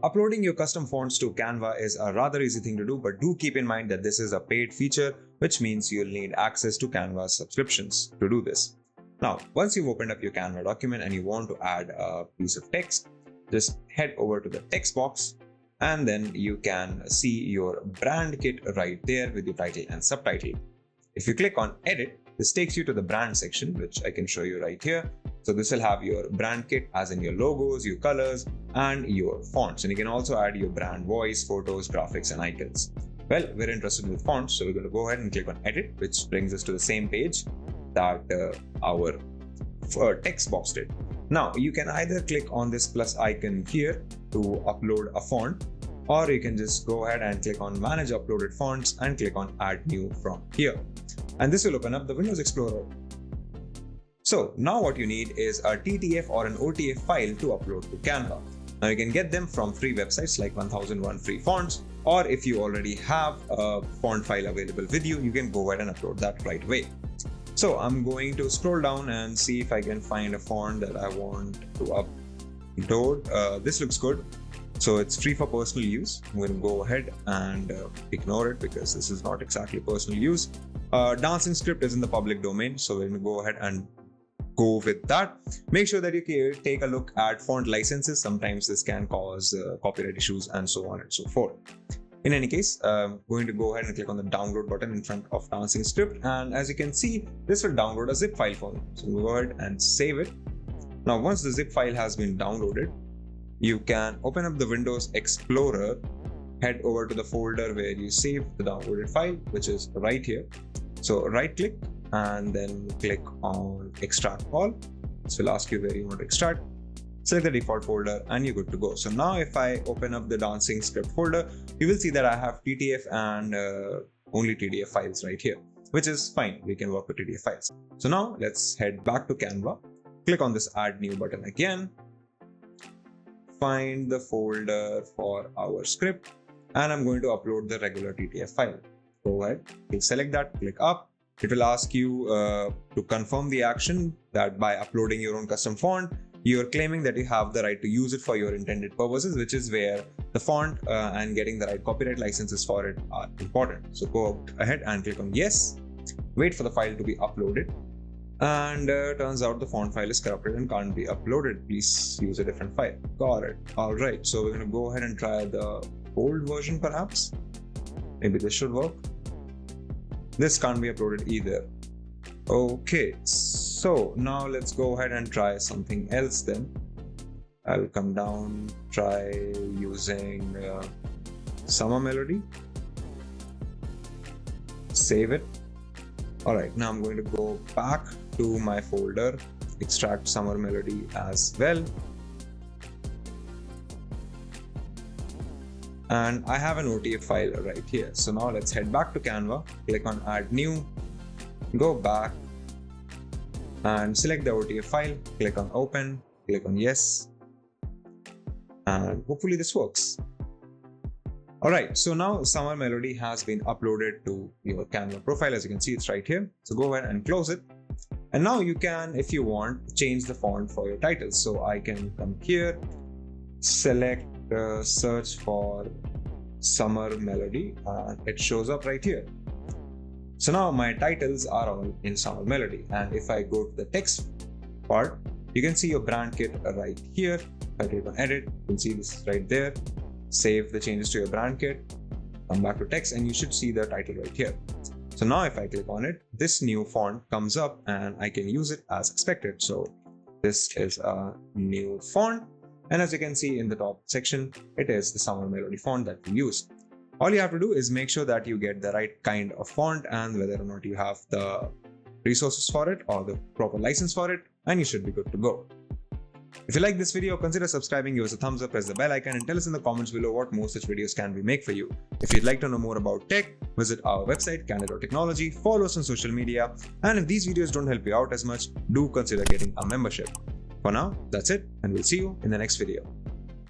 Uploading your custom fonts to Canva is a rather easy thing to do, but do keep in mind that this is a paid feature, which means you'll need access to Canva subscriptions to do this. Now, once you've opened up your Canva document and you want to add a piece of text, just head over to the text box and then you can see your brand kit right there with your title and subtitle. If you click on edit, this takes you to the brand section, which I can show you right here. So this will have your brand kit as in your logos, your colors, and your fonts. And you can also add your brand voice, photos, graphics, and icons. Well, we're interested with fonts, so we're going to go ahead and click on edit, which brings us to the same page that our text box did. Now, you can either click on this plus icon here to upload a font, or you can just go ahead and click on manage uploaded fonts and click on add new from here. And this will open up the Windows Explorer. So now what you need is a TTF or an OTF file to upload to Canva. Now you can get them from free websites like 1001 Free Fonts, or if you already have a font file available with you, you can go ahead and upload that right away. So I'm going to scroll down and see if I can find a font that I want to upload. This looks good. So it's free for personal use. I'm going to go ahead and ignore it because this is not exactly personal use. Dancing script is in the public domain, so we're going to go ahead and go with that. Make sure that you take a look at font licenses. Sometimes this can cause copyright issues and so on and so forth. In any case, I'm going to go ahead and click on the download button in front of Dancing Script, and as you can see, this will download a zip file for me. So we'll go ahead and save it. Now, once the zip file has been downloaded, you can open up the Windows Explorer, head over to the folder where you saved the downloaded file, which is right here. So right click and then click on extract all. This will ask you where you want to extract. Select the default folder and you're good to go. So now if I open up the Dancing Script folder, you will see that I have TTF and only TTF files right here, which is fine. We can work with TTF files. So now let's head back to Canva. Click on this add new button again. Find the folder for our script and I'm going to upload the regular TTF file. Go ahead, select that, click up. It will ask you to confirm the action that by uploading your own custom font, you're claiming that you have the right to use it for your intended purposes, which is where the font and getting the right copyright licenses for it are important. So go ahead and click on yes, wait for the file to be uploaded. And turns out the font file is corrupted and can't be uploaded. Please use a different file. Got it. All right. So we're going to go ahead and try the old version perhaps. Maybe this should work. This can't be uploaded either. Okay. So now let's go ahead and try something else then. I'll come down, try using Summer Melody. Save it. All right, now I'm going to go back to my folder, extract Summer Melody as well. And I have an OTF file right here. So now let's head back to Canva, click on add new, go back and select the OTF file, click on open, click on yes, and hopefully this works. Alright, so now Summer Melody has been uploaded to your Canva profile. As you can see, it's right here. So go ahead and close it. And now you can, if you want, change the font for your titles. So I can come here, select search for Summer Melody, and it shows up right here. So now my titles are all in Summer Melody. And if I go to the text part, you can see your brand kit right here. If I click on edit, you can see this right there. Save the changes to your brand kit, come back to text, and you should see the title right here. So now if I click on it, this new font comes up and I can use it as expected. So this is a new font. And as you can see in the top section, it is the Summer Melody font that we use. All you have to do is make sure that you get the right kind of font and whether or not you have the resources for it or the proper license for it, and you should be good to go. If you like this video, consider subscribing, give us a thumbs up, press the bell icon, and tell us in the comments below what more such videos can we make for you. If you'd like to know more about tech, visit our website, Candid.Technology, follow us on social media, and if these videos don't help you out as much, do consider getting a membership. For now, that's it, and we'll see you in the next video.